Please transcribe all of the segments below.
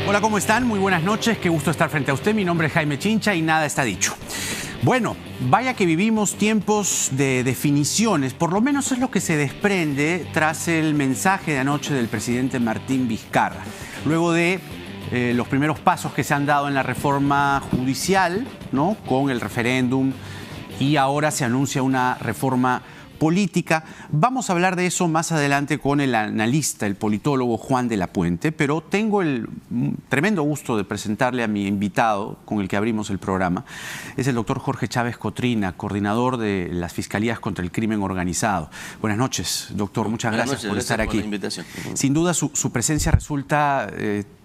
Hola, ¿cómo están? Muy buenas noches, qué gusto estar frente a usted. Mi nombre es Jaime Chincha y nada está dicho. Bueno, vaya que vivimos tiempos de definiciones, por lo menos es lo que se desprende tras el mensaje de anoche del presidente Martín Vizcarra. Luego de los primeros pasos que se han dado en la reforma judicial, ¿no?, con el referéndum, y ahora se anuncia una reforma política. Vamos a hablar de eso más adelante con el analista, el politólogo Juan de la Puente, pero tengo el tremendo gusto de presentarle a mi invitado con el que abrimos el programa. Es el doctor Jorge Chávez Cotrina, coordinador de las Fiscalías contra el Crimen Organizado. Buenas noches, doctor. Muchas gracias por estar aquí. Sin duda su presencia resulta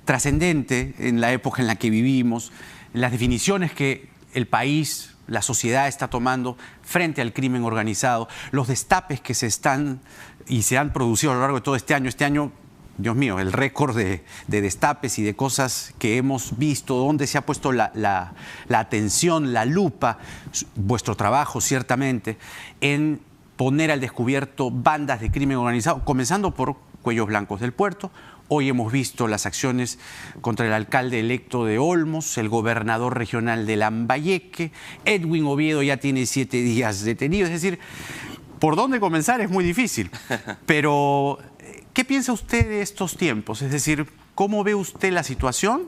trascendente en la época en la que vivimos, en las definiciones que el país, la sociedad está tomando frente al crimen organizado, los destapes que se están y se han producido a lo largo de todo este año. Este año, Dios mío, el récord de destapes y de cosas que hemos visto, donde se ha puesto la atención, la lupa, vuestro trabajo ciertamente, en poner al descubierto bandas de crimen organizado, comenzando por Cuellos Blancos del Puerto. Hoy hemos visto las acciones contra el alcalde electo de Olmos, el gobernador regional de Lambayeque. Edwin Oviedo ya tiene 7 días detenido. Es decir, ¿por dónde comenzar? Es muy difícil. Pero, ¿qué piensa usted de estos tiempos? Es decir, ¿cómo ve usted la situación,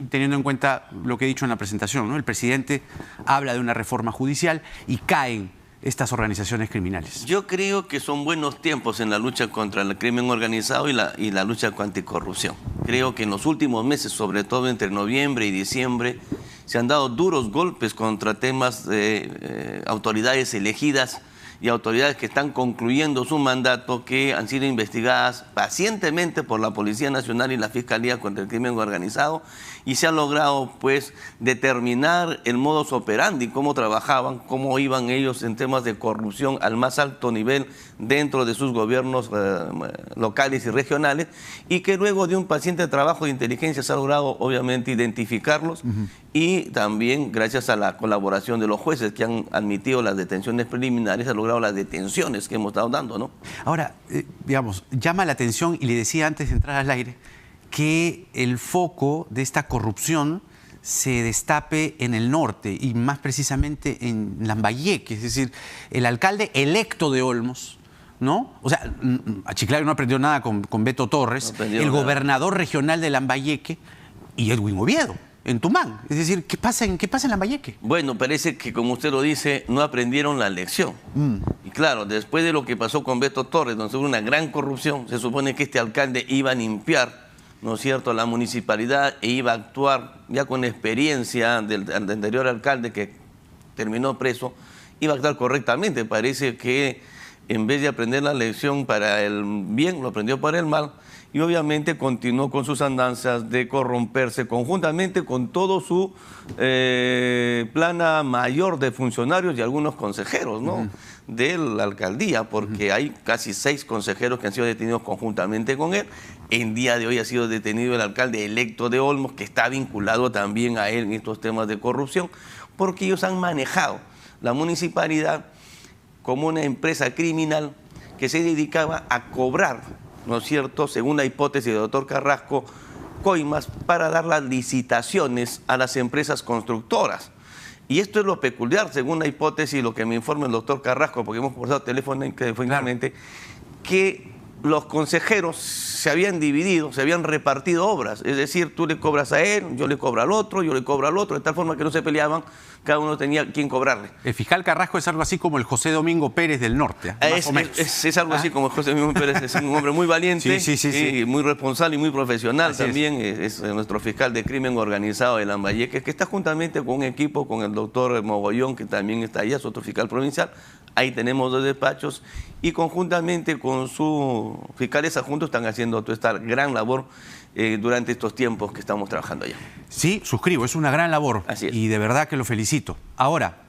teniendo en cuenta lo que he dicho en la presentación, ¿no? El presidente habla de una reforma judicial y caen estas organizaciones criminales. Yo creo que son buenos tiempos en la lucha contra el crimen organizado y la lucha contra anticorrupción. Creo que en los últimos meses, sobre todo entre noviembre y diciembre, se han dado duros golpes contra temas de autoridades elegidas y autoridades que están concluyendo su mandato, que han sido investigadas pacientemente por la Policía Nacional y la Fiscalía contra el Crimen Organizado, y se ha logrado pues determinar el modus operandi, cómo trabajaban, cómo iban ellos en temas de corrupción al más alto nivel dentro de sus gobiernos locales y regionales, y que luego de un paciente trabajo de inteligencia se ha logrado obviamente identificarlos, y también gracias a la colaboración de los jueces que han admitido las detenciones preliminares, se ha logrado las detenciones que hemos estado dando, ¿no? Ahora, digamos, llama la atención, y le decía antes de entrar al aire, que el foco de esta corrupción se destape en el norte y más precisamente en Lambayeque, es decir, el alcalde electo de Olmos, ¿no? O sea, a Chiclayo no aprendió nada con Beto Torres, el gobernador regional de Lambayeque y Edwin Oviedo en Tumán. Es decir, ¿qué pasa en Lambayeque? Bueno, parece que, como usted lo dice, no aprendieron la lección. Y claro, después de lo que pasó con Beto Torres, donde hubo una gran corrupción, se supone que este alcalde iba a limpiar, ¿no es cierto?, la municipalidad, e iba a actuar ya con experiencia del anterior alcalde que terminó preso, iba a actuar correctamente. Parece que en vez de aprender la lección para el bien, lo aprendió para el mal, y obviamente continuó con sus andanzas de corromperse conjuntamente con todo su plana mayor de funcionarios y algunos consejeros, ¿no?, de la alcaldía, porque hay casi 6 consejeros que han sido detenidos conjuntamente con él. En día de hoy ha sido detenido el alcalde electo de Olmos, que está vinculado también a él en estos temas de corrupción, porque ellos han manejado la municipalidad como una empresa criminal que se dedicaba a cobrar, ¿no es cierto?, según la hipótesis del doctor Carrasco, coimas para dar las licitaciones a las empresas constructoras. Y esto es lo peculiar, según la hipótesis, lo que me informa el doctor Carrasco, porque hemos conversado telefónicamente, que los consejeros se habían dividido, se habían repartido obras. Es decir, tú le cobras a él, yo le cobro al otro, yo le cobro al otro, de tal forma que no se peleaban, cada uno tenía quien cobrarle. El fiscal Carrasco es algo así como el José Domingo Pérez del norte, más o menos. Es algo así como el José Domingo Pérez, es un hombre muy valiente, sí. Muy responsable y muy profesional. Así también es nuestro fiscal de crimen organizado de Lambayeque, que está juntamente con un equipo, con el doctor Mogollón, que también está allá, es otro fiscal provincial. Ahí tenemos 2 despachos, y conjuntamente con sus fiscales adjuntos están haciendo toda esta gran labor durante estos tiempos que estamos trabajando allá. Sí, suscribo, es una gran labor. Así es. Y de verdad que lo felicito. Ahora,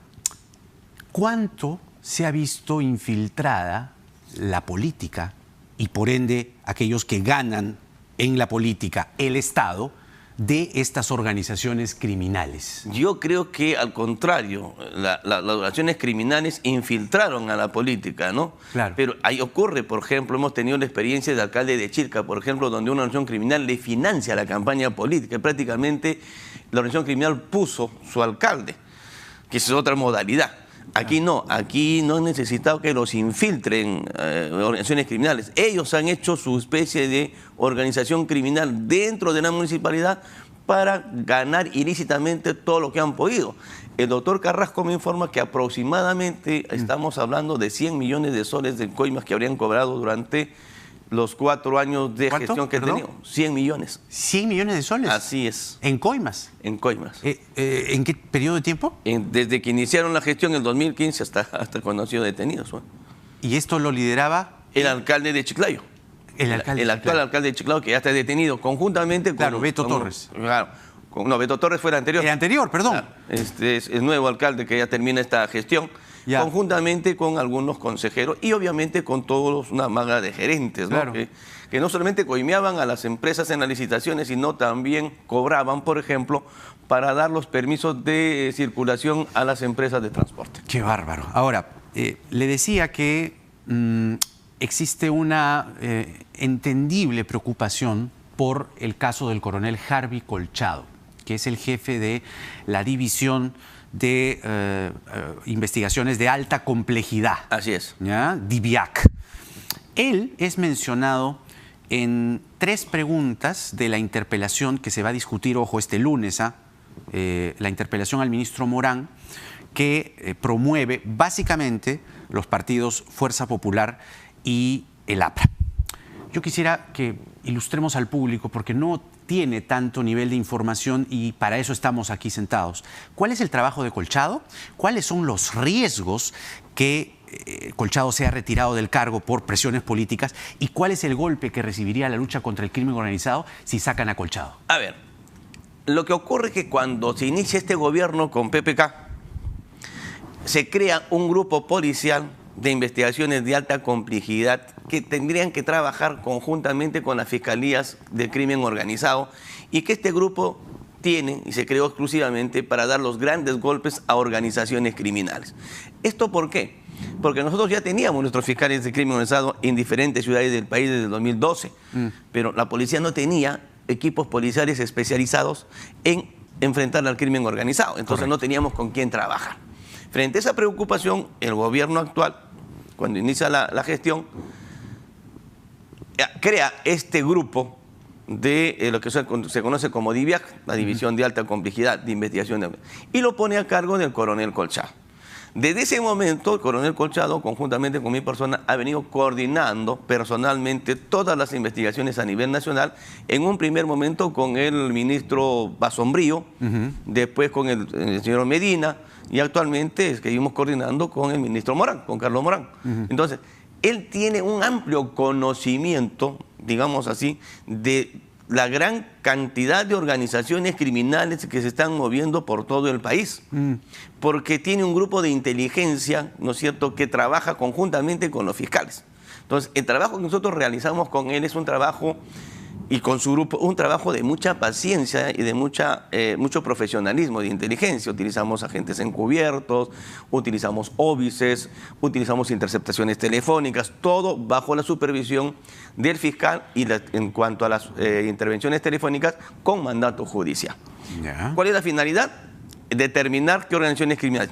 ¿cuánto se ha visto infiltrada la política y por ende aquellos que ganan en la política, el Estado, de estas organizaciones criminales? Yo creo que al contrario, las organizaciones criminales infiltraron a la política, ¿no? Claro. Pero ahí ocurre, por ejemplo, hemos tenido la experiencia de alcalde de Chilca, por ejemplo, donde una organización criminal le financia la campaña política. Prácticamente la organización criminal puso su alcalde, que es otra modalidad. Aquí no es necesitado que los infiltren organizaciones criminales. Ellos han hecho su especie de organización criminal dentro de la municipalidad para ganar ilícitamente todo lo que han podido. El doctor Carrasco me informa que aproximadamente estamos hablando de 100 millones de soles de coimas que habrían cobrado durante los 4 años de gestión que he tenido. 100 millones. ¿100 millones de soles? Así es. ¿En coimas? En coimas. ¿En qué periodo de tiempo? Desde que iniciaron la gestión en el 2015 hasta cuando han sido detenidos. Bueno. ¿Y esto lo lideraba? El alcalde de Chiclayo. El actual alcalde de Chiclayo, que ya está detenido conjuntamente con... Claro, Beto Torres. Claro. No, Beto Torres fue el anterior. El anterior, perdón. Claro, este es el nuevo alcalde que ya termina esta gestión. Ya. Conjuntamente con algunos consejeros y obviamente con todos una maga de gerentes, ¿no? Claro. Que no solamente coimeaban a las empresas en las licitaciones, sino también cobraban, por ejemplo, para dar los permisos de circulación a las empresas de transporte. Qué bárbaro. Ahora, le decía que existe una entendible preocupación por el caso del coronel Harvey Colchado, que es el jefe de la división de investigaciones de alta complejidad. Así es. ¿Ya? DIVIAC. Él es mencionado en 3 preguntas de la interpelación que se va a discutir, ojo, este lunes, la interpelación al ministro Morán, que promueve básicamente los partidos Fuerza Popular y el APRA. Yo quisiera que ilustremos al público, porque no tiene tanto nivel de información y para eso estamos aquí sentados. ¿Cuál es el trabajo de Colchado? ¿Cuáles son los riesgos que Colchado sea retirado del cargo por presiones políticas? ¿Y cuál es el golpe que recibiría la lucha contra el crimen organizado si sacan a Colchado? A ver, lo que ocurre es que cuando se inicia este gobierno con PPK, se crea un grupo policial de investigaciones de alta complejidad que tendrían que trabajar conjuntamente con las fiscalías de crimen organizado y que este grupo tiene y se creó exclusivamente para dar los grandes golpes a organizaciones criminales. ¿Esto por qué? Porque nosotros ya teníamos nuestros fiscales de crimen organizado en diferentes ciudades del país desde el 2012, pero la policía no tenía equipos policiales especializados en enfrentar al crimen organizado, entonces no teníamos con quién trabajar. Frente a esa preocupación, el gobierno actual, cuando inicia la gestión, crea este grupo de lo que se conoce como DIVIAC, la División de Alta Complejidad de Investigación, y lo pone a cargo del coronel Colchado. Desde ese momento, el coronel Colchado, conjuntamente con mi persona, ha venido coordinando personalmente todas las investigaciones a nivel nacional, en un primer momento con el ministro Basombrío, después con el señor Medina, y actualmente seguimos coordinando con el ministro Morán, con Carlos Morán. Entonces, él tiene un amplio conocimiento, digamos así, de la gran cantidad de organizaciones criminales que se están moviendo por todo el país, porque tiene un grupo de inteligencia, ¿no es cierto?, que trabaja conjuntamente con los fiscales. Entonces, el trabajo que nosotros realizamos con él es un trabajo, y con su grupo, un trabajo de mucha paciencia y de mucho profesionalismo, de inteligencia. Utilizamos agentes encubiertos, utilizamos óbices, utilizamos interceptaciones telefónicas, todo bajo la supervisión del fiscal y en cuanto a las intervenciones telefónicas con mandato judicial. ¿Cuál es la finalidad? Determinar qué organizaciones criminales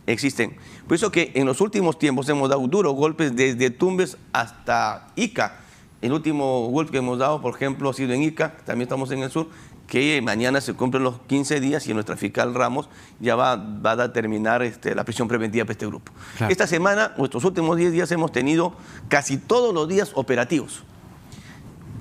existen. Por eso que en los últimos tiempos hemos dado duros golpes desde Tumbes hasta Ica. El último golpe que hemos dado, por ejemplo, ha sido en Ica, también estamos en el sur, que mañana se cumplen los 15 días y nuestra fiscal Ramos ya va a determinar la prisión preventiva para este grupo. Claro. Esta semana, nuestros últimos 10 días, hemos tenido casi todos los días operativos.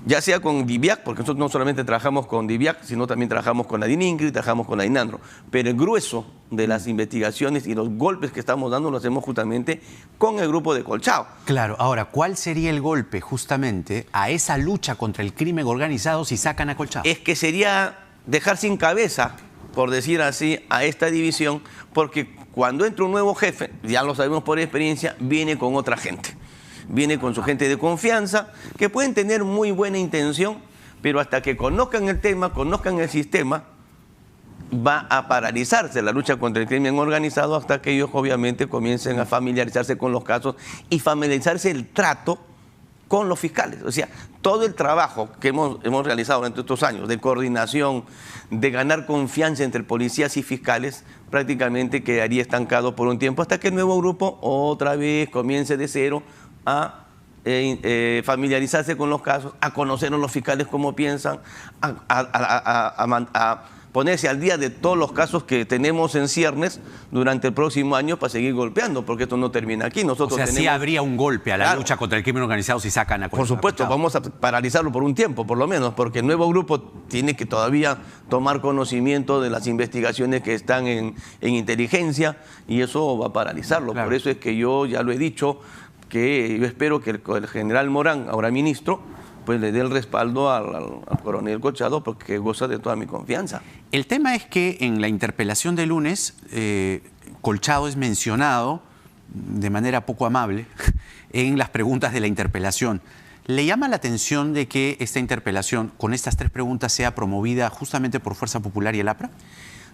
Ya sea con DIVIAC, porque nosotros no solamente trabajamos con DIVIAC, sino también trabajamos con la DININCRI, trabajamos con la DINANDRO. Pero el grueso de las investigaciones y los golpes que estamos dando lo hacemos justamente con el grupo de Colchado. Claro, ahora, ¿cuál sería el golpe justamente a esa lucha contra el crimen organizado si sacan a Colchado? Es que sería dejar sin cabeza, por decir así, a esta división, porque cuando entra un nuevo jefe, ya lo sabemos por experiencia, viene con otra gente. Viene con su gente de confianza, que pueden tener muy buena intención, pero hasta que conozcan el tema, conozcan el sistema, va a paralizarse la lucha contra el crimen organizado hasta que ellos obviamente comiencen a familiarizarse con los casos y familiarizarse el trato con los fiscales. O sea, todo el trabajo que hemos realizado durante estos años de coordinación, de ganar confianza entre policías y fiscales, prácticamente quedaría estancado por un tiempo hasta que el nuevo grupo otra vez comience de cero a familiarizarse con los casos, a conocer a los fiscales cómo piensan, a ponerse al día de todos los casos que tenemos en ciernes durante el próximo año para seguir golpeando, porque esto no termina aquí. Nosotros sí habría un golpe a la lucha contra el crimen organizado si sacan a Por supuesto, vamos a paralizarlo por un tiempo, por lo menos, porque el nuevo grupo tiene que todavía tomar conocimiento de las investigaciones que están en inteligencia y eso va a paralizarlo. Claro. Por eso es que yo ya lo he dicho, que yo espero que el general Morán, ahora ministro, pues le dé el respaldo al coronel Colchado porque goza de toda mi confianza. El tema es que en la interpelación de lunes, Colchado es mencionado de manera poco amable en las preguntas de la interpelación. ¿Le llama la atención de que esta interpelación, con estas 3 preguntas, sea promovida justamente por Fuerza Popular y el APRA?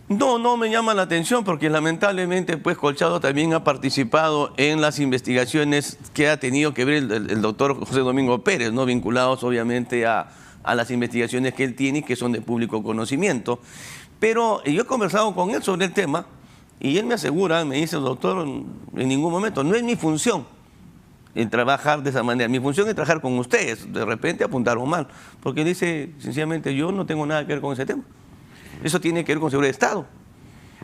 No, no me llama la atención porque lamentablemente pues Colchado también ha participado en las investigaciones que ha tenido que ver el doctor José Domingo Pérez, ¿no? Vinculados obviamente a las investigaciones que él tiene y que son de público conocimiento. Pero yo he conversado con él sobre el tema y él me asegura, me dice, doctor, en ningún momento, no es mi función en trabajar de esa manera. Mi función es trabajar con ustedes. De repente apuntaron mal, porque dice, sencillamente, yo no tengo nada que ver con ese tema. Eso tiene que ver con seguridad de Estado.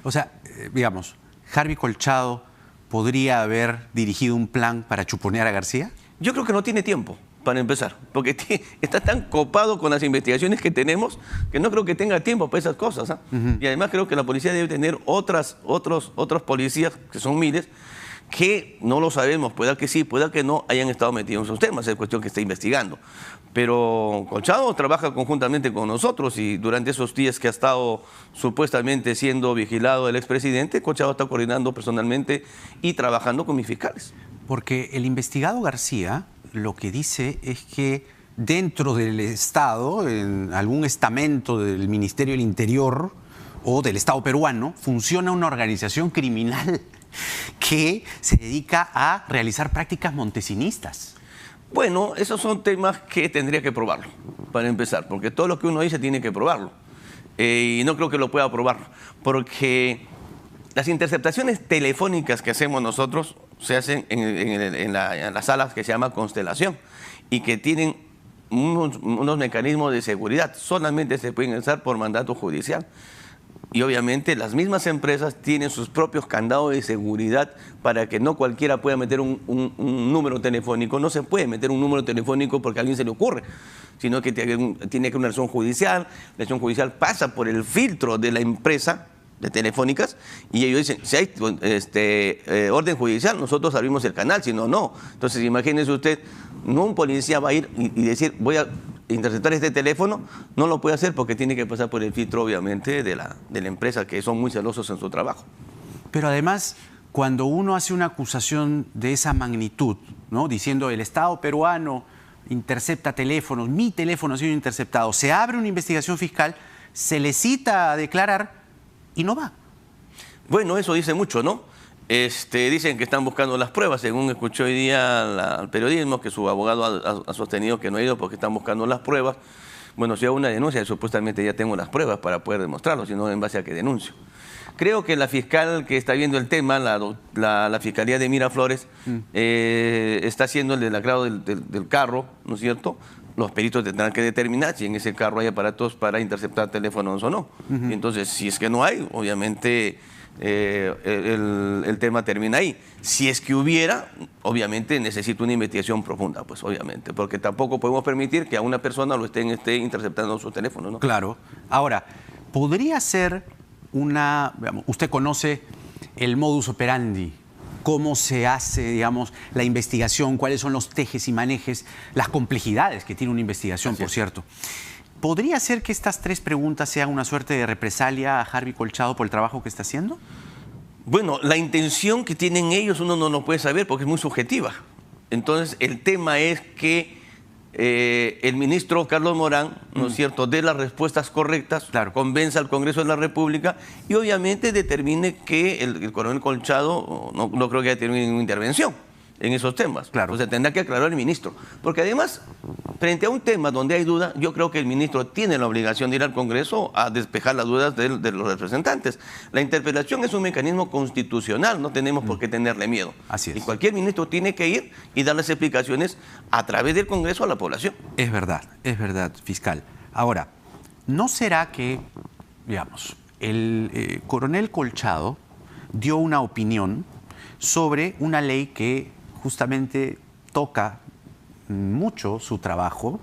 O sea, digamos, ¿Harvey Colchado podría haber dirigido un plan para chuponear a García? Yo creo que no tiene tiempo, para empezar, porque está tan copado con las investigaciones que tenemos que no creo que tenga tiempo para esas cosas. ¿Ah? Y además creo que la policía debe tener otros policías, que son miles, que no lo sabemos, pueda que sí, pueda que no, hayan estado metidos en esos temas, es cuestión que está investigando. Pero Colchado trabaja conjuntamente con nosotros y durante esos días que ha estado supuestamente siendo vigilado el expresidente, Colchado está coordinando personalmente y trabajando con mis fiscales. Porque el investigado García lo que dice es que dentro del Estado, en algún estamento del Ministerio del Interior o del Estado peruano, funciona una organización criminal que se dedica a realizar prácticas montesinistas. Bueno, esos son temas que tendría que probarlo, para empezar, porque todo lo que uno dice tiene que probarlo. Y no creo que lo pueda probar, porque las interceptaciones telefónicas que hacemos nosotros se hacen en las salas que se llama Constelación y que tienen unos mecanismos de seguridad. Solamente se pueden usar por mandato judicial. Y obviamente las mismas empresas tienen sus propios candados de seguridad para que no cualquiera pueda meter un número telefónico. No se puede meter un número telefónico porque a alguien se le ocurre, sino que tiene que haber una acción judicial. La acción judicial pasa por el filtro de la empresa de telefónicas y ellos dicen, si hay orden judicial, nosotros abrimos el canal, si no, no. Entonces imagínese usted, no un policía va a ir y decir, voy a interceptar este teléfono, no lo puede hacer porque tiene que pasar por el filtro, obviamente, de la empresa, que son muy celosos en su trabajo. Pero además, cuando uno hace una acusación de esa magnitud, ¿no? Diciendo el Estado peruano intercepta teléfonos, mi teléfono ha sido interceptado, se abre una investigación fiscal, se le cita a declarar y no va. Bueno, eso dice mucho, ¿no? Dicen que están buscando las pruebas, según escuchó hoy día al periodismo, que su abogado ha sostenido que no ha ido porque están buscando las pruebas. Bueno, si hago una denuncia, supuestamente ya tengo las pruebas para poder demostrarlo, sino en base a que denuncio. Creo que la fiscal que está viendo el tema, la Fiscalía de Miraflores, está haciendo el delacrado del carro, ¿no es cierto? Los peritos tendrán que determinar si en ese carro hay aparatos para interceptar teléfonos o no. Entonces, si es que no hay, obviamente el tema termina ahí. Si es que hubiera, obviamente necesita una investigación profunda, pues obviamente, porque tampoco podemos permitir que a una persona lo esté interceptando sus teléfonos, ¿no? Claro. Ahora, podría ser digamos, usted conoce el modus operandi, cómo se hace, digamos, la investigación, cuáles son los tejes y manejes, las complejidades que tiene una investigación, por cierto. ¿Podría ser que estas 3 preguntas sean una suerte de represalia a Harvey Colchado por el trabajo que está haciendo? Bueno, la intención que tienen ellos uno no lo puede saber porque es muy subjetiva. Entonces, el tema es que el ministro Carlos Morán, ¿no es cierto?, dé las respuestas correctas, Claro. convenza al Congreso de la República y obviamente determine que el coronel Colchado no creo que haya tenido ninguna intervención en esos temas. Claro. O sea, tendrá que aclarar el ministro. Porque además, frente a un tema donde hay duda, yo creo que el ministro tiene la obligación de ir al Congreso a despejar las dudas de los representantes. La interpelación es un mecanismo constitucional, no tenemos por qué tenerle miedo. Así es. Y cualquier ministro tiene que ir y dar las explicaciones a través del Congreso a la población. Es verdad, fiscal. Ahora, ¿no será que, digamos, el coronel Colchado dio una opinión sobre una ley que justamente toca mucho su trabajo,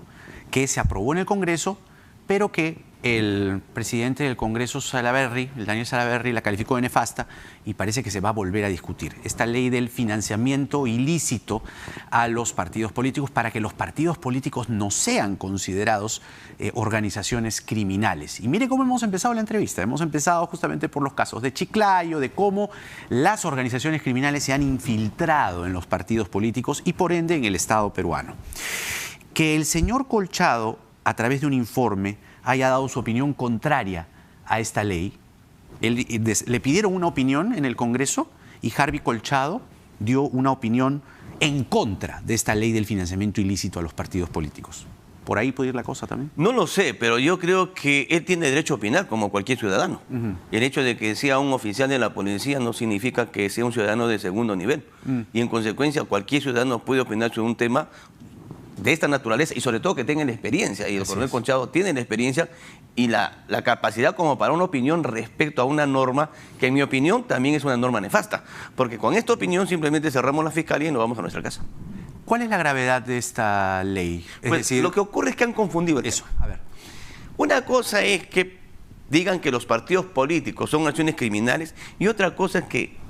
que se aprobó en el Congreso, pero que el presidente del Congreso, el Daniel Salaverry, la calificó de nefasta y parece que se va a volver a discutir? Esta ley del financiamiento ilícito a los partidos políticos para que los partidos políticos no sean considerados organizaciones criminales. Y mire cómo hemos empezado la entrevista. Hemos empezado justamente por los casos de Chiclayo, de cómo las organizaciones criminales se han infiltrado en los partidos políticos y por ende en el Estado peruano. Que el señor Colchado, a través de un informe, haya dado su opinión contraria a esta ley. Le pidieron una opinión en el Congreso y Harvey Colchado dio una opinión en contra de esta ley del financiamiento ilícito a los partidos políticos. ¿Por ahí puede ir la cosa también? No lo sé, pero yo creo que él tiene derecho a opinar como cualquier ciudadano. El hecho de que sea un oficial de la policía no significa que sea un ciudadano de segundo nivel. Y en consecuencia cualquier ciudadano puede opinar sobre un tema de esta naturaleza y sobre todo que tengan la experiencia. Y el coronel Colchado tiene la experiencia y la capacidad como para una opinión respecto a una norma que en mi opinión también es una norma nefasta. Porque con esta opinión simplemente cerramos la fiscalía y nos vamos a nuestra casa. ¿Cuál es la gravedad de esta ley? Pues lo que ocurre es que han confundido el eso. tema. A ver. Una cosa es que digan que los partidos políticos son acciones criminales y otra cosa es que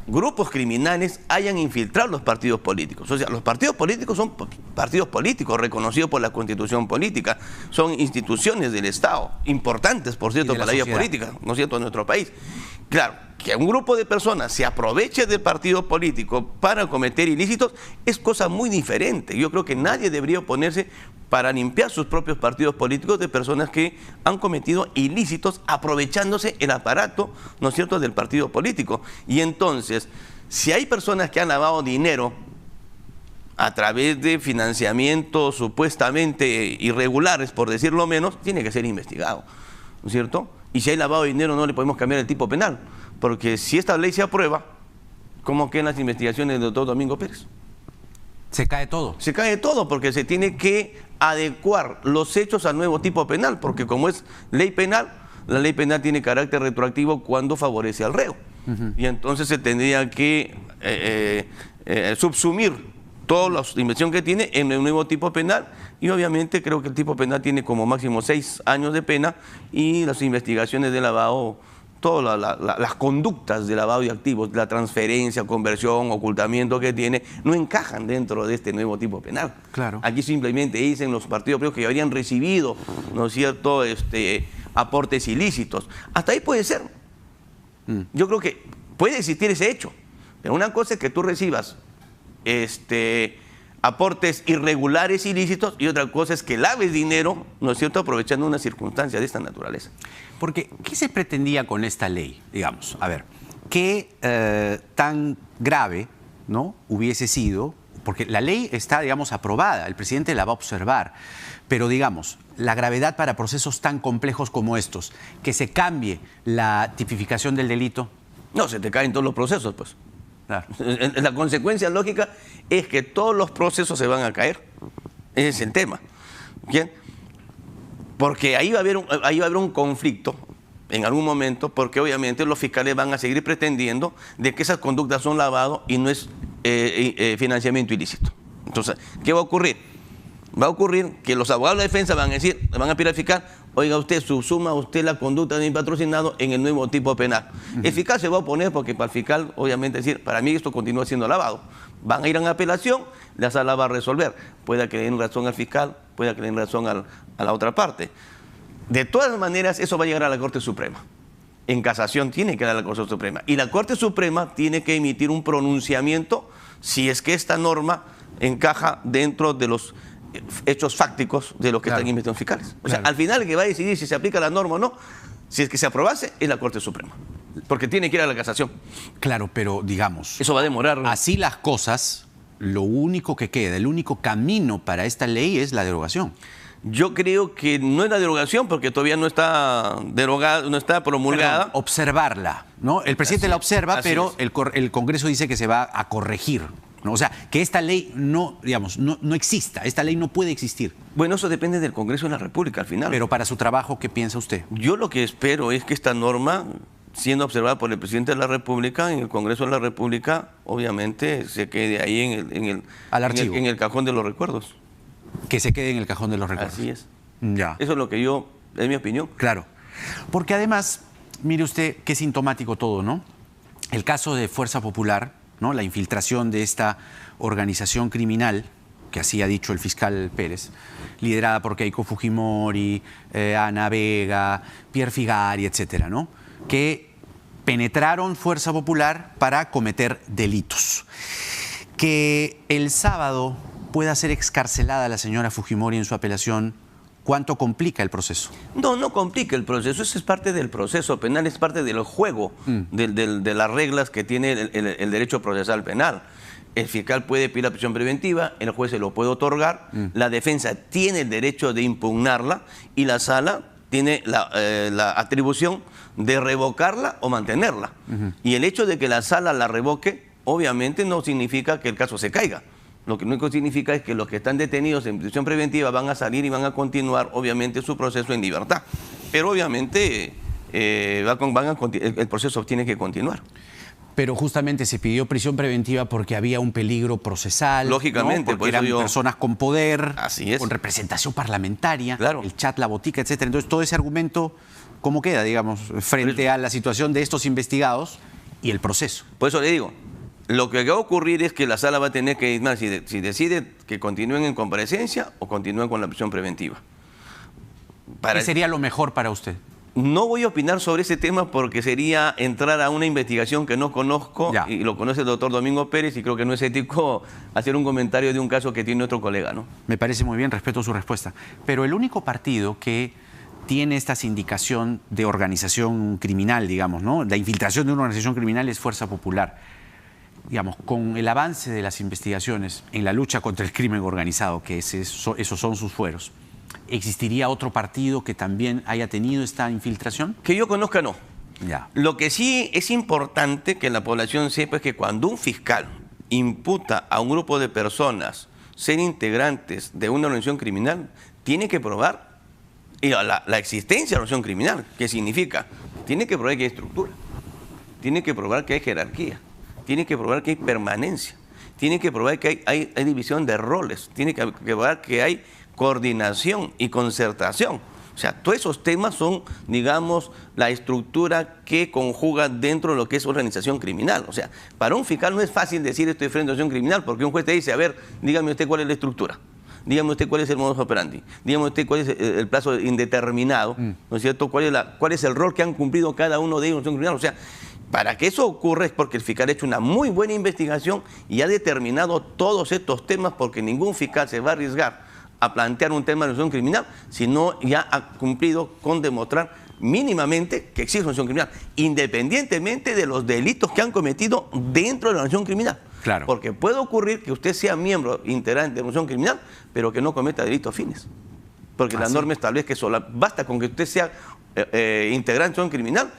grupos criminales hayan infiltrado los partidos políticos. O sea, los partidos políticos son partidos políticos reconocidos por la Constitución política, son instituciones del Estado, importantes, por cierto, para la vida política, ¿no es cierto?, en nuestro país. Claro, que un grupo de personas se aproveche del partido político para cometer ilícitos es cosa muy diferente. Yo creo que nadie debería oponerse para limpiar sus propios partidos políticos de personas que han cometido ilícitos aprovechándose el aparato, ¿no es cierto?, del partido político. Y entonces, si hay personas que han lavado dinero a través de financiamientos supuestamente irregulares, por decirlo menos, tiene que ser investigado, ¿no es cierto? Y si hay lavado de dinero no le podemos cambiar el tipo penal, porque si esta ley se aprueba, ¿cómo quedan las investigaciones del doctor Domingo Pérez? Se cae todo. Se cae todo porque se tiene que adecuar los hechos al nuevo tipo penal, porque como es ley penal, la ley penal tiene carácter retroactivo cuando favorece al reo. Y entonces se tendría que subsumir toda la investigación que tiene en el nuevo tipo penal y obviamente creo que el tipo penal tiene como máximo 6 años de pena y las investigaciones de lavado, todas las conductas de lavado de activos, la transferencia, conversión, ocultamiento que tiene, no encajan dentro de este nuevo tipo penal. Claro. Aquí simplemente dicen los partidos políticos que habrían recibido, ¿no es cierto?, aportes ilícitos. Hasta ahí puede ser. Yo creo que puede existir ese hecho, pero una cosa es que tú recibas aportes irregulares ilícitos y otra cosa es que laves dinero, ¿no es cierto?, aprovechando una circunstancia de esta naturaleza. Porque, ¿qué se pretendía con esta ley? Digamos, a ver, ¿qué tan grave, ¿no?, hubiese sido? Porque la ley está, digamos, aprobada, el presidente la va a observar, pero digamos, la gravedad para procesos tan complejos como estos, que se cambie la tipificación del delito. No, se te caen todos los procesos, pues. Claro. La consecuencia lógica es que todos los procesos se van a caer. Ese es el tema. ¿Bien? Porque ahí va a haber un conflicto en algún momento, porque obviamente los fiscales van a seguir pretendiendo de que esas conductas son lavado y no es financiamiento ilícito. Entonces, ¿qué va a ocurrir? Va a ocurrir que los abogados de la defensa van a decir, van a pedir al fiscal, oiga usted, subsuma usted la conducta de mi patrocinado en el nuevo tipo penal. El fiscal se va a oponer porque para el fiscal, obviamente, decir, para mí esto continúa siendo lavado. Van a ir en apelación, la sala va a resolver. Puede que le den razón al fiscal, puede que le den razón a la otra parte. De todas maneras, eso va a llegar a la Corte Suprema. En casación tiene que ir a la Corte Suprema. Y la Corte Suprema tiene que emitir un pronunciamiento si es que esta norma encaja dentro de los hechos fácticos de los que están investigando fiscales. O sea, al final el que va a decidir si se aplica la norma o no, si es que se aprobase, es la Corte Suprema. Porque tiene que ir a la casación. Claro, pero digamos... Eso va a demorar. Así las cosas, lo único que queda, el único camino para esta ley es la derogación. Yo creo que no es la derogación porque todavía no está derogada, no está promulgada. Perdón, observarla, ¿no? El presidente la observa, pero el Congreso dice que se va a corregir, ¿no? O sea, que esta ley no, digamos, no exista, esta ley no puede existir. Bueno, eso depende del Congreso de la República al final. Pero para su trabajo, ¿qué piensa usted? Yo lo que espero es que esta norma, siendo observada por el presidente de la República, en el Congreso de la República, obviamente se quede ahí en el cajón de los recuerdos. Que se quede en el cajón de los recuerdos. Así es. Ya. Eso es lo que es mi opinión. Claro. Porque además, mire usted qué sintomático todo, ¿no? El caso de Fuerza Popular, ¿no? La infiltración de esta organización criminal, que así ha dicho el fiscal Pérez, liderada por Keiko Fujimori, Ana Vega, Pierre Figari, etcétera, ¿no? Que penetraron Fuerza Popular para cometer delitos. Que el sábado pueda ser excarcelada la señora Fujimori en su apelación, ¿cuánto complica el proceso? No complica el proceso, eso es parte del proceso penal, es parte del juego de las reglas que tiene el derecho procesal penal. El fiscal puede pedir la prisión preventiva, el juez se lo puede otorgar, la defensa tiene el derecho de impugnarla y la sala tiene la atribución de revocarla o mantenerla. Y el hecho de que la sala la revoque, obviamente no significa que el caso se caiga. Lo que único significa es que los que están detenidos en prisión preventiva van a salir y van a continuar, obviamente, su proceso en libertad. Pero obviamente el proceso tiene que continuar. Pero justamente se pidió prisión preventiva porque había un peligro procesal. Lógicamente, ¿no? Porque eran personas con poder, así es, con representación parlamentaria, claro, el chat, la botica, etcétera. Entonces, todo ese argumento, ¿cómo queda, digamos, frente a la situación de estos investigados y el proceso? Por eso le digo, lo que va a ocurrir es que la sala va a tener que ir, si decide que continúen en comparecencia o continúen con la prisión preventiva. ¿Qué sería lo mejor para usted? No voy a opinar sobre ese tema porque sería entrar a una investigación que no conozco y lo conoce el doctor Domingo Pérez y creo que no es ético hacer un comentario de un caso que tiene otro colega, ¿no? Me parece muy bien, respeto su respuesta. Pero el único partido que tiene esta sindicación de organización criminal, digamos, ¿no? La infiltración de una organización criminal es Fuerza Popular. Digamos, con el avance de las investigaciones en la lucha contra el crimen organizado, que esos son sus fueros, ¿existiría otro partido que también haya tenido esta infiltración? Que yo conozca, no. Ya. Lo que sí es importante que la población sepa es que cuando un fiscal imputa a un grupo de personas ser integrantes de una organización criminal, tiene que probar la existencia de la organización criminal. ¿Qué significa? Tiene que probar que hay estructura, tiene que probar que hay jerarquía, tiene que probar que hay permanencia, tiene que probar que hay división de roles, tiene que probar que hay coordinación y concertación. O sea, todos esos temas son, digamos, la estructura que conjuga dentro de lo que es organización criminal. O sea, para un fiscal no es fácil decir estoy frente a organización criminal porque un juez te dice, a ver, dígame usted cuál es la estructura, dígame usted cuál es el modus operandi, dígame usted cuál es el plazo indeterminado, ¿no es cierto? ¿Cuál es el rol que han cumplido cada uno de ellos en organización criminal? O sea, para que eso ocurra es porque el fiscal ha hecho una muy buena investigación y ha determinado todos estos temas, porque ningún fiscal se va a arriesgar a plantear un tema de organización criminal si no ya ha cumplido con demostrar mínimamente que existe organización criminal, independientemente de los delitos que han cometido dentro de la organización criminal. Claro. Porque puede ocurrir que usted sea miembro integrante de la organización criminal, pero que no cometa delitos fines. Porque la norma establece que basta con que usted sea integrante de la organización criminal,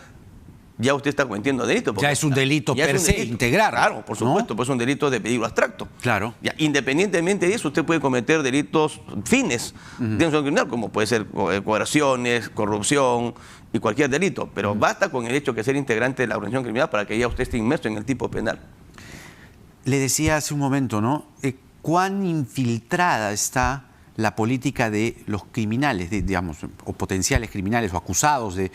ya usted está cometiendo delito. Ya es un delito per se integrar. Claro, por supuesto, pues es un delito de peligro abstracto. Claro. Ya, independientemente de eso, usted puede cometer delitos fines de organización criminal, como puede ser coerciones, corrupción y cualquier delito. Pero basta con el hecho de ser integrante de la organización criminal para que ya usted esté inmerso en el tipo penal. Le decía hace un momento, ¿no? ¿Cuán infiltrada está la política de los criminales, digamos, o potenciales criminales o acusados de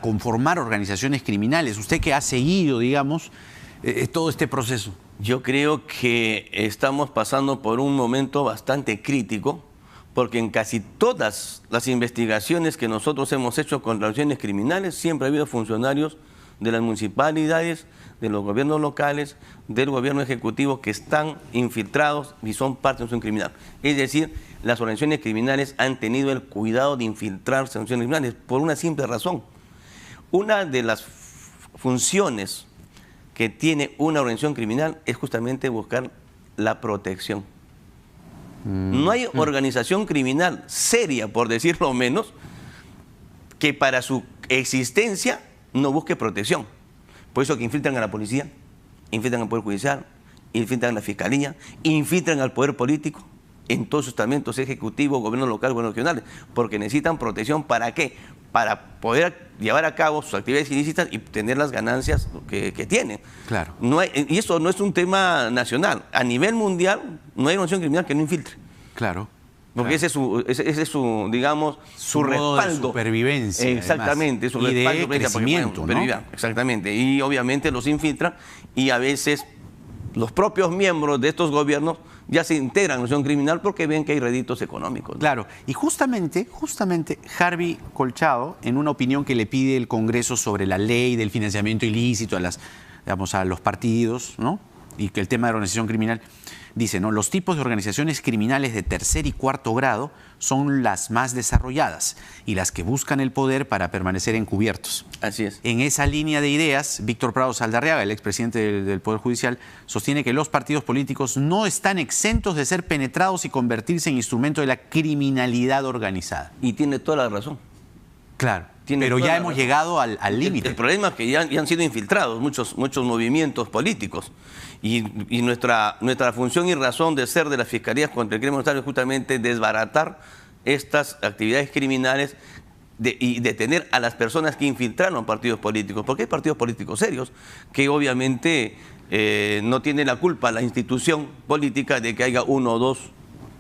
conformar organizaciones criminales? Usted que ha seguido, digamos, todo este proceso. Yo creo que estamos pasando por un momento bastante crítico, porque en casi todas las investigaciones que nosotros hemos hecho contra organizaciones criminales siempre ha habido funcionarios de las municipalidades, de los gobiernos locales, del gobierno ejecutivo que están infiltrados y son parte de una organización criminal. Es decir, las organizaciones criminales han tenido el cuidado de infiltrarse en organizaciones criminales por una simple razón. Una de las funciones que tiene una organización criminal es justamente buscar la protección. No hay organización criminal seria, por decirlo menos, que para su existencia no busque protección. Por eso que infiltran a la policía, infiltran al Poder Judicial, infiltran a la Fiscalía, infiltran al Poder Político, en todos sus estamentos ejecutivos, gobiernos locales, gobiernos regionales, porque necesitan protección. ¿Para qué? Para poder llevar a cabo sus actividades ilícitas y tener las ganancias que tienen. Claro. Y eso no es un tema nacional. A nivel mundial no hay organización criminal que no infiltre. Claro. Porque claro. ese es su, digamos, su modo respaldo. De supervivencia. Exactamente, además. su y respaldo. De crecimiento, ¿no? Exactamente. Y obviamente los infiltran y a veces los propios miembros de estos gobiernos ya se integran en la organización criminal porque ven que hay réditos económicos, ¿no? Claro, y justamente Harvey Colchado, en una opinión que le pide el Congreso sobre la ley del financiamiento ilícito a los partidos, ¿no? Y que el tema de la organización criminal, dice, ¿no? Los tipos de organizaciones criminales de tercer y cuarto grado son las más desarrolladas y las que buscan el poder para permanecer encubiertos. Así es. En esa línea de ideas, Víctor Prado Saldarriaga, el expresidente del Poder Judicial, sostiene que los partidos políticos no están exentos de ser penetrados y convertirse en instrumento de la criminalidad organizada. Y tiene toda la razón. Claro, pero ya hemos llegado al límite. El problema es que ya han sido infiltrados muchos movimientos políticos. Y nuestra función y razón de ser de las Fiscalías contra el Crimen Organizado es justamente desbaratar estas actividades criminales y detener a las personas que infiltraron partidos políticos. Porque hay partidos políticos serios que obviamente no tienen la culpa la institución política de que haya uno o dos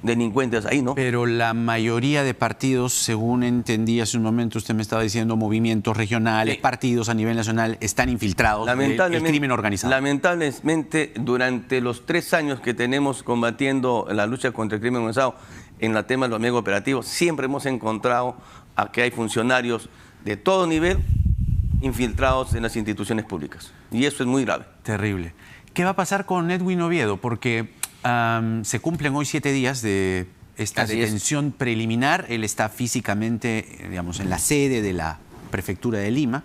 delincuentes ahí, ¿no? Pero la mayoría de partidos, según entendí hace un momento, usted me estaba diciendo, movimientos regionales, partidos a nivel nacional, están infiltrados del crimen organizado. Lamentablemente, durante los 3 años que tenemos combatiendo la lucha contra el crimen organizado en el tema de los mega operativos, siempre hemos encontrado a que hay funcionarios de todo nivel infiltrados en las instituciones públicas. Y eso es muy grave. Terrible. ¿Qué va a pasar con Edwin Oviedo? Porque se cumplen hoy 7 días de esta detención preliminar. Él está físicamente, digamos, en la sede de la prefectura de Lima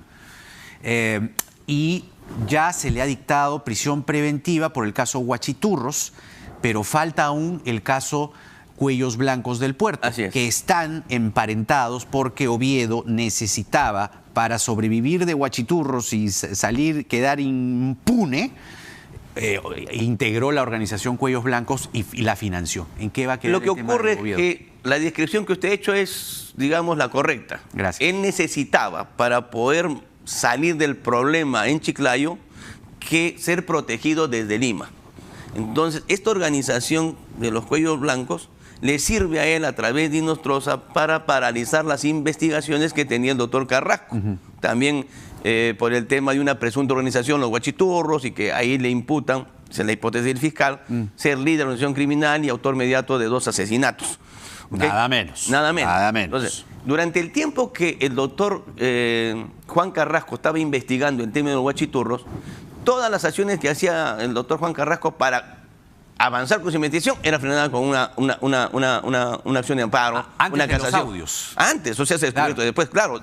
y ya se le ha dictado prisión preventiva por el caso Huachiturros, pero falta aún el caso Cuellos Blancos del Puerto, que están emparentados porque Oviedo necesitaba, para sobrevivir de Huachiturros y quedar impune, integró la organización Cuellos Blancos y la financió. ¿En qué va a quedar? Lo que ocurre es que la descripción que usted ha hecho es, digamos, la correcta. Gracias. Él necesitaba, para poder salir del problema en Chiclayo, que ser protegido desde Lima. Entonces, esta organización de los Cuellos Blancos le sirve a él, a través de Inostroza, para paralizar las investigaciones que tenía el doctor Carrasco. También por el tema de una presunta organización, los Huachiturros, y que ahí le imputan, es la hipótesis del fiscal, ser líder de una organización criminal y autor inmediato de 2 asesinatos. ¿Okay? Nada menos. Nada menos. Nada menos. Entonces, durante el tiempo que el doctor Juan Carrasco estaba investigando el tema de los Huachiturros, todas las acciones que hacía el doctor Juan Carrasco para avanzar con su investigación era frenada con una acción de amparo, una casación. De los audios. Antes, o sea, se descubrió. Claro. Después, claro,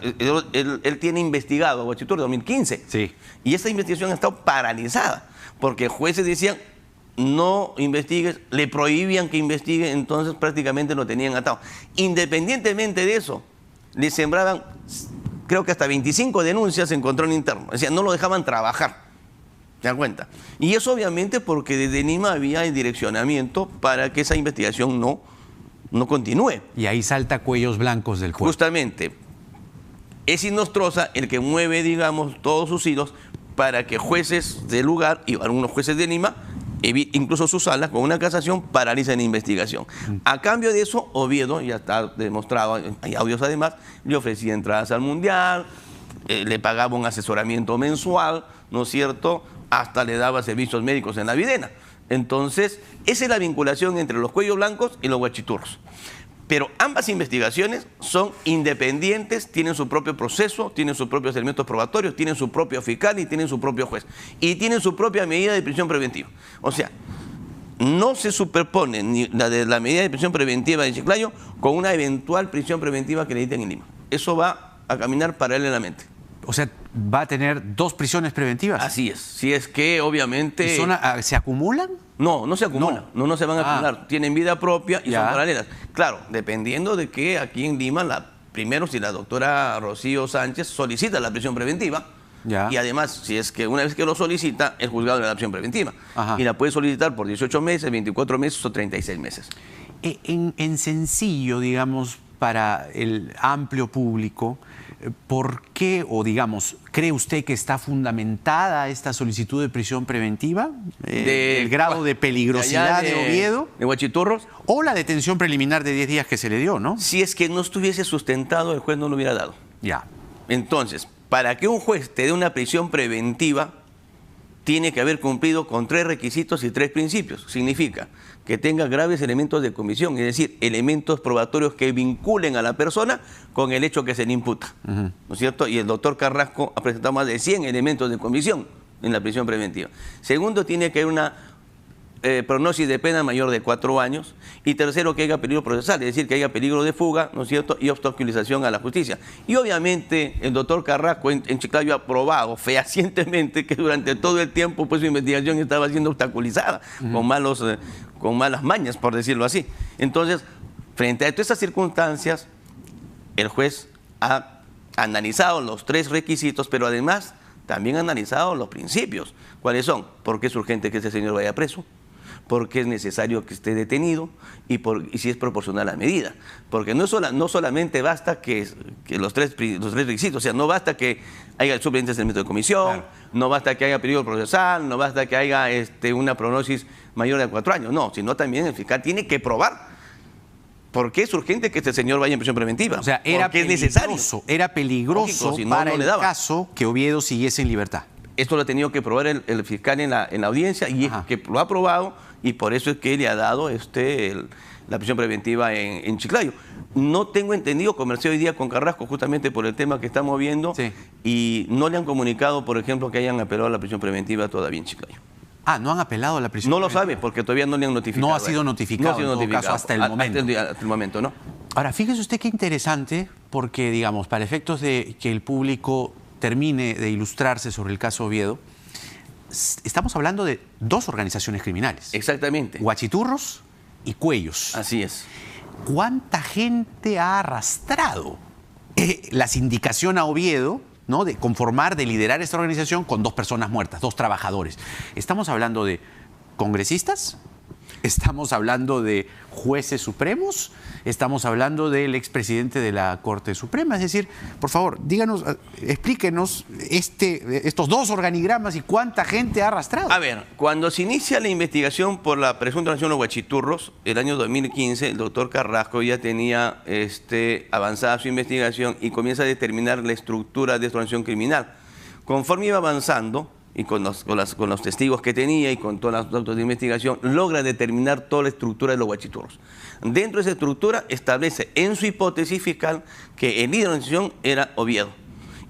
él tiene investigado a Huachiturros en 2015. Sí. Y esa investigación ha estado paralizada, porque jueces decían, no investigues, le prohibían que investigue, entonces prácticamente lo tenían atado. Independientemente de eso, le sembraban, creo que hasta 25 denuncias en control interno. O sea, no lo dejaban trabajar. ¿Se dan cuenta? Y eso obviamente porque desde Lima había el direccionamiento para que esa investigación no continúe. Y ahí salta Cuellos Blancos del Puerto. Justamente, es Inostroza el que mueve, digamos, todos sus hilos para que jueces del lugar y algunos jueces de Lima, incluso sus salas, con una casación, paralicen la investigación. A cambio de eso, Oviedo, ya está demostrado, hay audios además, le ofrecía entradas al Mundial, le pagaba un asesoramiento mensual, ¿no es cierto?, hasta le daba servicios médicos en la Videna. Entonces, esa es la vinculación entre los Cuellos Blancos y los Huachiturros. Pero ambas investigaciones son independientes, tienen su propio proceso, tienen sus propios elementos probatorios, tienen su propio fiscal y tienen su propio juez. Y tienen su propia medida de prisión preventiva. O sea, no se superpone ni la medida de prisión preventiva de Chiclayo con una eventual prisión preventiva que le dicten en Lima. Eso va a caminar paralelamente. O sea, ¿va a tener 2 prisiones preventivas? Así es. Si es que obviamente... ¿Y ¿se acumulan? No, no se acumulan. No se van a acumular. Tienen vida propia y son paralelas. Claro, dependiendo de que aquí en Lima, primero si la doctora Rocío Sánchez solicita la prisión preventiva, y además, si es que una vez que lo solicita, el juzgado le da la prisión preventiva. Y la puede solicitar por 18 meses, 24 meses o 36 meses. En sencillo, digamos, para el amplio público, ¿por qué, o digamos, cree usted que está fundamentada esta solicitud de prisión preventiva? ¿El grado de peligrosidad de Oviedo? ¿De Huachiturros? ¿O la detención preliminar de 10 días que se le dio, no? Si es que no estuviese sustentado, el juez no lo hubiera dado. Ya. Entonces, para que un juez te dé una prisión preventiva, tiene que haber cumplido con 3 requisitos y 3 principios. Significa que tenga graves elementos de comisión, es decir, elementos probatorios que vinculen a la persona con el hecho que se le imputa. ¿No es cierto? Y el doctor Carrasco ha presentado más de 100 elementos de comisión en la prisión preventiva. Segundo, tiene que haber una prognosis de pena mayor de 4 años. Y tercero, que haya peligro procesal, es decir, que haya peligro de fuga, ¿no es cierto?, y obstaculización a la justicia. Y obviamente el doctor Carrasco en Chiclayo ha probado fehacientemente que durante todo el tiempo pues su investigación estaba siendo obstaculizada con malas mañas, por decirlo así. Entonces, frente a todas esas circunstancias, el juez ha analizado los 3 requisitos, pero además también ha analizado los principios. ¿Cuáles son? ¿Por qué es urgente que ese señor vaya preso? ¿Por qué es necesario que esté detenido? Y si es proporcional a la medida. Porque no solamente basta que los tres requisitos, o sea, no basta que haya el suplente de elemento de comisión, no basta que haya peligro procesal, no basta que haya una prognosis mayor de 4 años, no, sino también el fiscal tiene que probar por qué es urgente que este señor vaya en prisión preventiva. O sea, era peligroso lógico, si no, para no le el daba. caso que Oviedo siguiese en libertad. Esto lo ha tenido que probar el fiscal en la audiencia y es que lo ha probado y por eso es que le ha dado la prisión preventiva en Chiclayo. No tengo entendido, conversé hoy día con Carrasco justamente por el tema que estamos viendo y no le han comunicado, por ejemplo, que hayan apelado a la prisión preventiva todavía en Chiclayo. Ah, ¿no han apelado a la prisión preventiva? No lo sabe porque todavía no le han notificado. No ha sido notificado, no ha sido en todo notificado caso, hasta el momento. Hasta el momento, ¿no? Ahora, fíjese usted qué interesante, porque, digamos, para efectos de que el público termine de ilustrarse sobre el caso Oviedo, estamos hablando de 2 organizaciones criminales. Exactamente. Huachiturros y Cuellos. Así es. ¿Cuánta gente ha arrastrado la sindicación a Oviedo, ¿no?, de conformar, de liderar esta organización con 2 personas muertas, 2 trabajadores? Estamos hablando de congresistas, estamos hablando de jueces supremos, estamos hablando del expresidente de la Corte Suprema. Es decir, por favor, díganos, explíquenos estos 2 organigramas y cuánta gente ha arrastrado. A ver, cuando se inicia la investigación por la presunta organización de los Huachiturros, el año 2015, el doctor Carrasco ya tenía avanzada su investigación y comienza a determinar la estructura de esta organización criminal. Conforme iba avanzando, y con los testigos que tenía y con todas las datos de investigación, logra determinar toda la estructura de los Huachiturros. Dentro de esa estructura establece en su hipótesis fiscal que el líder de la organización era Oviedo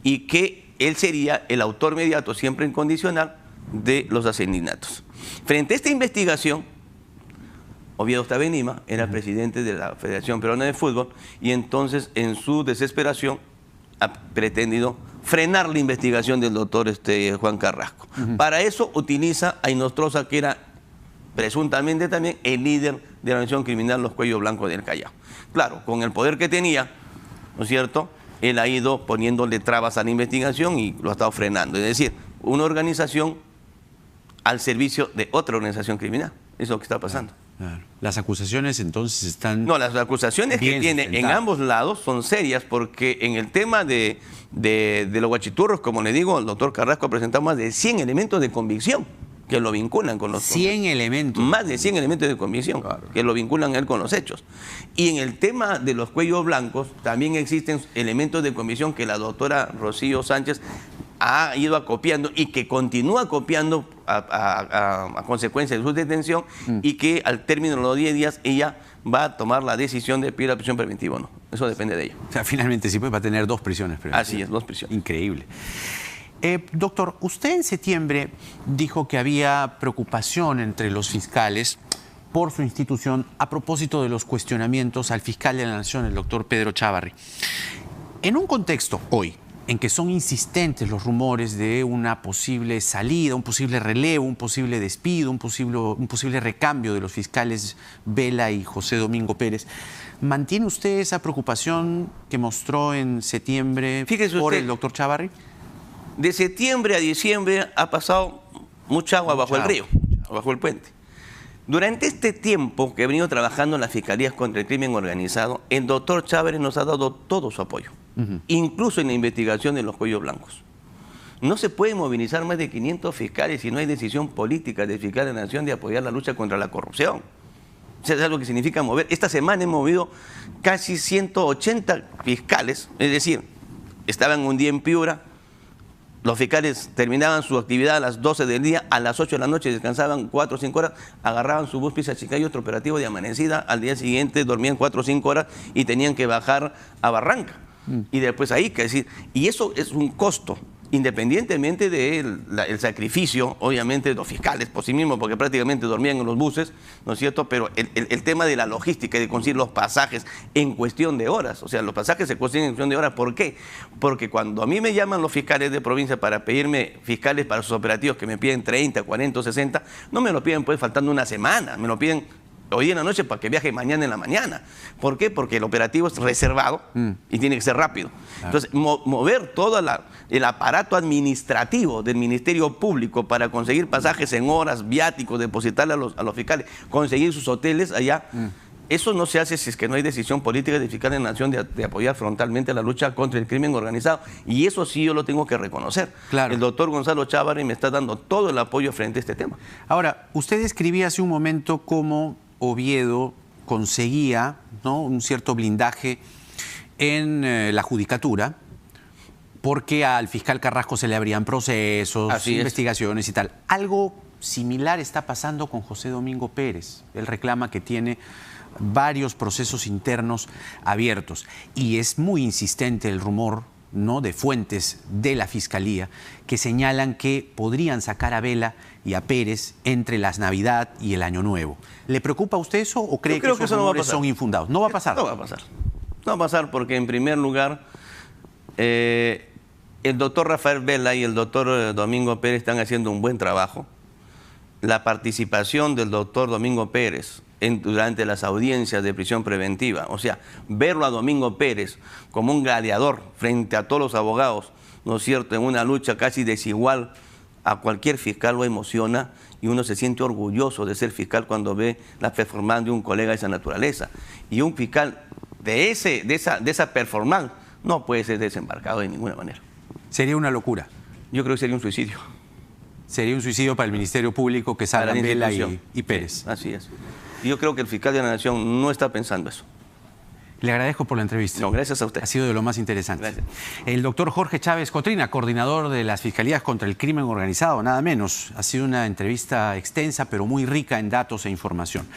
y que él sería el autor mediato, siempre incondicional, de los asesinatos. Frente a esta investigación, Oviedo estaba en Lima, era presidente de la Federación Peruana de Fútbol y entonces en su desesperación ha pretendido frenar la investigación del doctor Juan Carrasco. Para eso utiliza a Inostroza, que era presuntamente también el líder de la organización criminal Los Cuellos Blancos del Callao. Claro, con el poder que tenía, ¿no es cierto?, él ha ido poniéndole trabas a la investigación y lo ha estado frenando. Es decir, una organización al servicio de otra organización criminal. Eso es lo que está pasando. Claro. Las acusaciones entonces están... No, las acusaciones que tiene en ambos lados son serias porque en el tema de los Huachiturros, como le digo, el doctor Carrasco ha presentado más de 100 elementos de convicción que lo vinculan con los... 100 elementos. Más de 100 elementos de convicción que lo vinculan a él con los hechos. Y en el tema de los Cuellos Blancos también existen elementos de convicción que la doctora Rocío Sánchez ha ido acopiando y que continúa copiando a consecuencia de su detención y que al término de los 10 días ella va a tomar la decisión de pedir la prisión preventiva o no. Eso depende de ello. O sea, finalmente sí, pues va a tener 2 prisiones preventivas. Así es, 2 prisiones. Increíble. Doctor, usted en septiembre dijo que había preocupación entre los fiscales por su institución a propósito de los cuestionamientos al fiscal de la Nación, el doctor Pedro Chávarri. En un contexto hoy en que son insistentes los rumores de una posible salida, un posible relevo, un posible despido, un posible recambio de los fiscales Vela y José Domingo Pérez, ¿mantiene usted esa preocupación que mostró en septiembre por el doctor Chávarri? De septiembre a diciembre ha pasado mucha agua bajo el río, bajo el puente. Durante este tiempo que he venido trabajando en las fiscalías contra el crimen organizado, el doctor Chávarri nos ha dado todo su apoyo, incluso en la investigación de los cuellos blancos. No se puede movilizar más de 500 fiscales si no hay decisión política del fiscal de la Nación de apoyar la lucha contra la corrupción. Eso es algo que significa mover. Esta semana hemos movido casi 180 fiscales, es decir, estaban un día en Piura. Los fiscales terminaban su actividad a las 12 del día, a las 8 de la noche descansaban 4 o 5 horas, agarraban su bus Pisa Chiclayo, otro operativo de amanecida, al día siguiente dormían 4 o 5 horas y tenían que bajar a Barranca. Y después ahí, que decir, y eso es un costo, independientemente del sacrificio, obviamente, de los fiscales por sí mismos, porque prácticamente dormían en los buses, ¿no es cierto? Pero el tema de la logística y de conseguir los pasajes en cuestión de horas, o sea, los pasajes se consiguen en cuestión de horas, ¿por qué? Porque cuando a mí me llaman los fiscales de provincia para pedirme fiscales para sus operativos, que me piden 30, 40 o 60, no me lo piden pues faltando una semana, me lo piden hoy en la noche para que viaje mañana en la mañana. ¿Por qué? Porque el operativo es reservado y tiene que ser rápido. Entonces, mover todo el aparato administrativo del Ministerio Público para conseguir pasajes en horas, viáticos, depositarle a los fiscales, conseguir sus hoteles allá, eso no se hace si es que no hay decisión política del fiscal de la Nación de apoyar frontalmente la lucha contra el crimen organizado. Y eso sí yo lo tengo que reconocer. Claro. El doctor Gonzalo Chávarri me está dando todo el apoyo frente a este tema. Ahora, usted escribía hace un momento cómo Oviedo conseguía, ¿no?, un cierto blindaje en la judicatura porque al fiscal Carrasco se le abrían procesos, investigaciones y tal. Algo similar está pasando con José Domingo Pérez. Él reclama que tiene varios procesos internos abiertos y es muy insistente el rumor, ¿no?, de fuentes de la Fiscalía que señalan que podrían sacar a Vela y a Pérez entre las Navidad y el Año Nuevo. ¿Le preocupa a usted eso o cree que esos rumores son infundados? ¿No va a pasar? No va a pasar. No va a pasar porque, en primer lugar, el doctor Rafael Vela y el doctor Domingo Pérez están haciendo un buen trabajo. La participación del doctor Domingo Pérez durante las audiencias de prisión preventiva, o sea, verlo a Domingo Pérez como un gladiador frente a todos los abogados, ¿no es cierto?, en una lucha casi desigual, a cualquier fiscal lo emociona y uno se siente orgulloso de ser fiscal cuando ve la performance de un colega de esa naturaleza. Y un fiscal de esa performance no puede ser desembarcado de ninguna manera. Sería una locura. Yo creo que sería un suicidio. Sería un suicidio para el Ministerio Público que salgan Vela y Pérez. Sí, así es. Y yo creo que el fiscal de la Nación no está pensando eso. Le agradezco por la entrevista. No, gracias a usted. Ha sido de lo más interesante. Gracias. El doctor Jorge Chávez Cotrina, coordinador de las Fiscalías contra el Crimen Organizado, nada menos. Ha sido una entrevista extensa, pero muy rica en datos e información.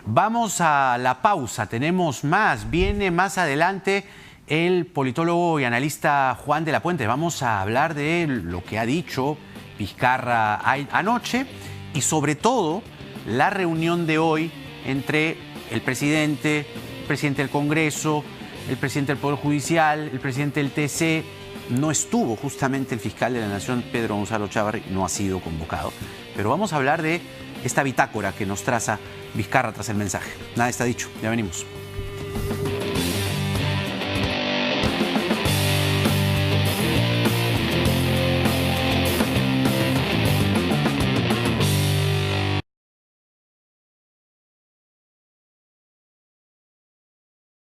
Vamos a la pausa, tenemos más. Viene más adelante el politólogo y analista Juan de la Puente. Vamos a hablar de lo que ha dicho Vizcarra anoche y sobre todo la reunión de hoy entre el presidente del Congreso, el presidente del Poder Judicial, el presidente del TC. No estuvo justamente el fiscal de la Nación, Pedro Gonzalo Chávarri, no ha sido convocado. Pero vamos a hablar de esta bitácora que nos traza Vizcarra tras el mensaje. Nada está dicho, ya venimos.